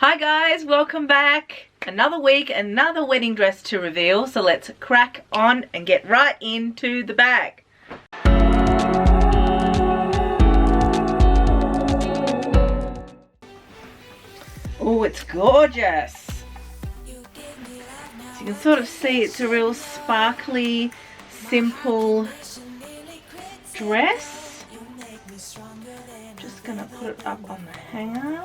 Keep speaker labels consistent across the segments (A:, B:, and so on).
A: Hi guys, welcome back. Another week, another wedding dress to reveal. So let's crack on and get right into the bag. Oh, it's gorgeous. So you can sort of see it's a real sparkly, simple dress. Just gonna put it up on the hanger.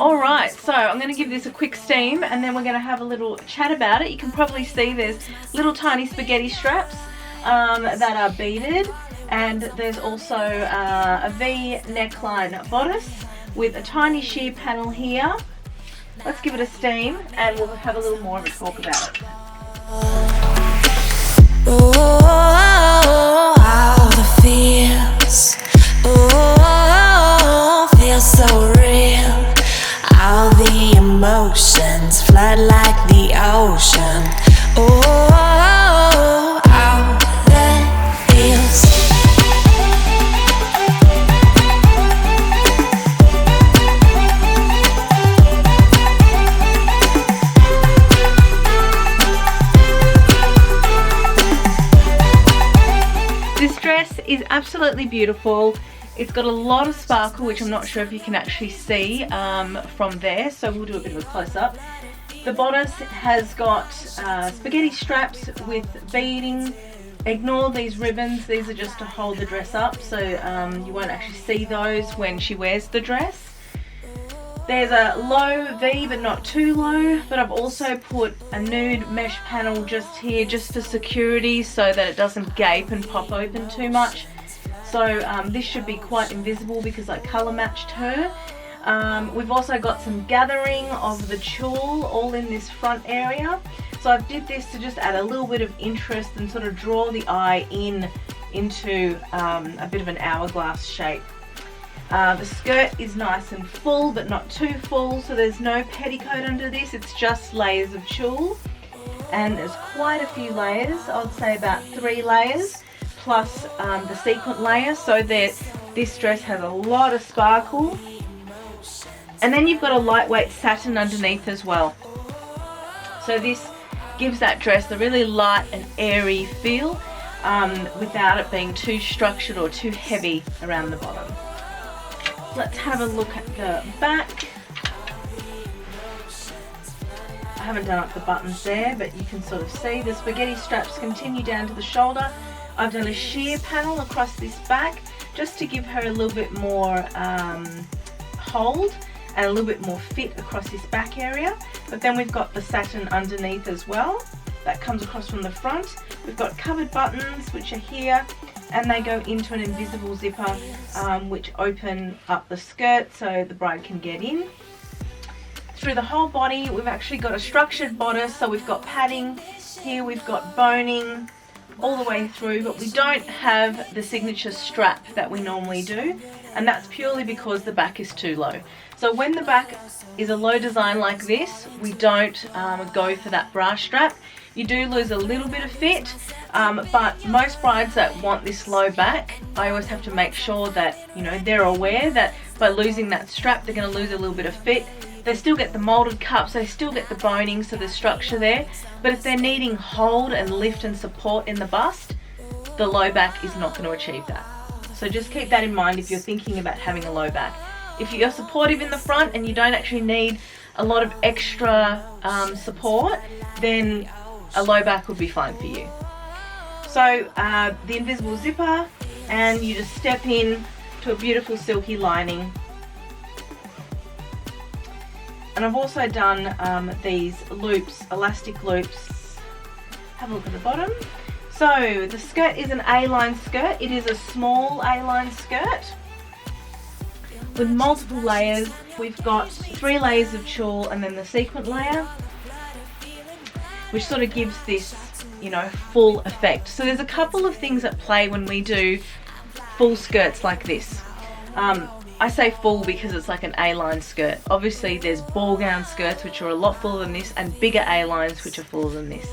A: Alright, so I'm going to give this a quick steam and then we're going to have a little chat about it. You can probably see there's little tiny spaghetti straps that are beaded, and there's also a V neckline bodice with a tiny sheer panel here. Let's give it a steam and we'll have a little more of a talk about it.
B: Oh, how the feels. Oh, feels so real. All the emotions flood like the ocean. Oh, how that feels.
A: This dress is absolutely beautiful. It's got a lot of sparkle, which I'm not sure if you can actually see from there, so we'll do a bit of a close-up. The bodice has got spaghetti straps with beading. Ignore these ribbons, these are just to hold the dress up, so you won't actually see those when she wears the dress. There's a low V, but not too low, but I've also put a nude mesh panel just here, just for security, so that it doesn't gape and pop open too much. So this should be quite invisible because I colour matched her. We've also got some gathering of the tulle all in this front area. So I did this to just add a little bit of interest and sort of draw the eye into a bit of an hourglass shape. The skirt is nice and full, but not too full, so there's no petticoat under this. It's just layers of tulle, and there's quite a few layers. I'd say about 3 layers. Plus the sequin layer, so that this dress has a lot of sparkle. And then you've got a lightweight satin underneath as well. So this gives that dress a really light and airy feel without it being too structured or too heavy around the bottom. Let's have a look at the back. I haven't done up the buttons there, but you can sort of see the spaghetti straps continue down to the shoulder. I've done a sheer panel across this back just to give her a little bit more hold and a little bit more fit across this back area. But then we've got the satin underneath as well. That comes across from the front. We've got covered buttons which are here, and they go into an invisible zipper which open up the skirt so the bride can get in. Through the whole body we've actually got a structured bodice, so we've got padding here, we've got boning all the way through, but we don't have the signature strap that we normally do, and that's purely because the back is too low. So when the back is a low design like this, we don't go for that bra strap. You do lose a little bit of fit, but most brides that want this low back, I always have to make sure that, you know, they're aware that by losing that strap they're going to lose a little bit of fit. They still get the molded cups, they still get the boning, so there's structure there. But if they're needing hold and lift and support in the bust, the low back is not going to achieve that. So just keep that in mind if you're thinking about having a low back. If you're supportive in the front and you don't actually need a lot of extra support, then a low back would be fine for you. So the invisible zipper, and you just step in to a beautiful silky lining. And I've also done these loops, elastic loops. Have a look at the bottom. So the skirt is an A-line skirt. It is a small A-line skirt with multiple layers. We've got 3 layers of tulle and then the sequin layer, which sort of gives this, you know, full effect. So there's a couple of things at play when we do full skirts like this. I say full because it's like an A-line skirt. Obviously there's ball gown skirts which are a lot fuller than this, and bigger A-lines which are fuller than this.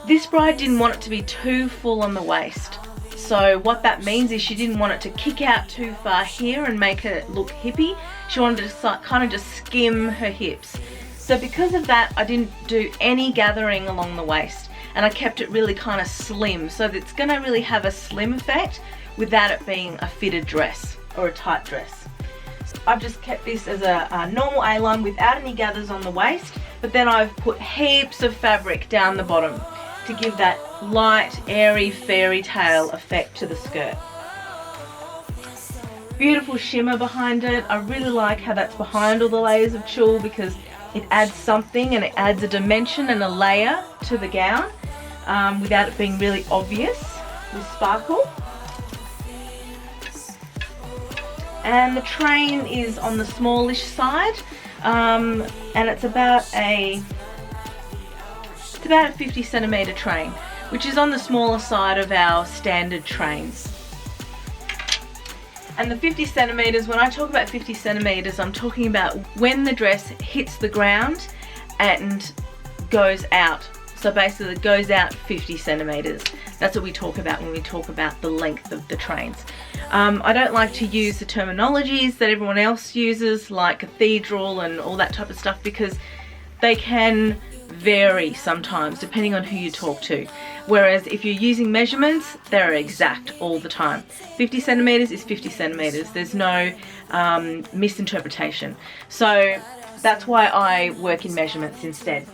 A: This bride didn't want it to be too full on the waist. So what that means is she didn't want it to kick out too far here and make it look hippie. She wanted to kind of just skim her hips. So because of that, I didn't do any gathering along the waist, and I kept it really kind of slim, so that it's going to really have a slim effect without it being a fitted dress or a tight dress. So I've just kept this as a normal A-line without any gathers on the waist, but then I've put heaps of fabric down the bottom to give that light, airy, fairy tale effect to the skirt. Beautiful shimmer behind it. I really like how that's behind all the layers of tulle, because it adds something and it adds a dimension and a layer to the gown without it being really obvious with sparkle. And the train is on the smallish side, and it's about a 50 centimeter train, which is on the smaller side of our standard trains. And the 50 centimeters, when I talk about 50 centimeters, I'm talking about when the dress hits the ground and goes out. So basically it goes out 50 centimeters. That's what we talk about when we talk about the length of the trains. I don't like to use the terminologies that everyone else uses, like cathedral and all that type of stuff, because they can vary sometimes depending on who you talk to. Whereas if you're using measurements, they're exact all the time. 50 centimeters is 50 centimeters. There's no misinterpretation. So that's why I work in measurements instead.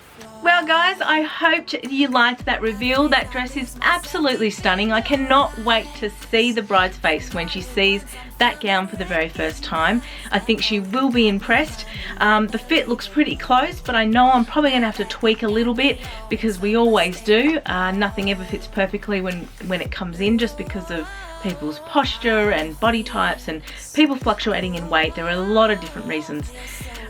A: Well guys, I hoped you liked that reveal. That dress is absolutely stunning. I cannot wait to see the bride's face when she sees that gown for the very first time. I think she will be impressed. The fit looks pretty close, but I know I'm probably going to have to tweak a little bit, because we always do. Nothing ever fits perfectly when it comes in, just because of people's posture and body types and people fluctuating in weight. There are a lot of different reasons.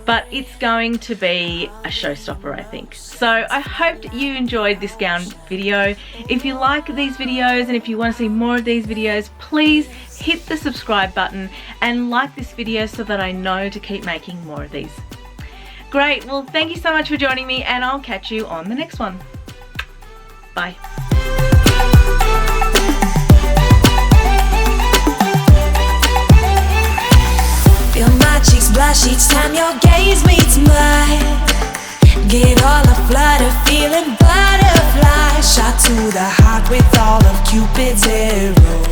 A: But it's going to be a showstopper, I think. So I hope you enjoyed this gown video. If you like these videos and if you want to see more of these videos, please hit the subscribe button and like this video so that I know to keep making more of these. Great, well thank you so much for joining me, and I'll catch you on the next one. Bye.
B: Feel my cheeks blush each time your gaze meets mine. Get all a flutter, feeling butterfly. Shot to the heart with all of Cupid's arrows.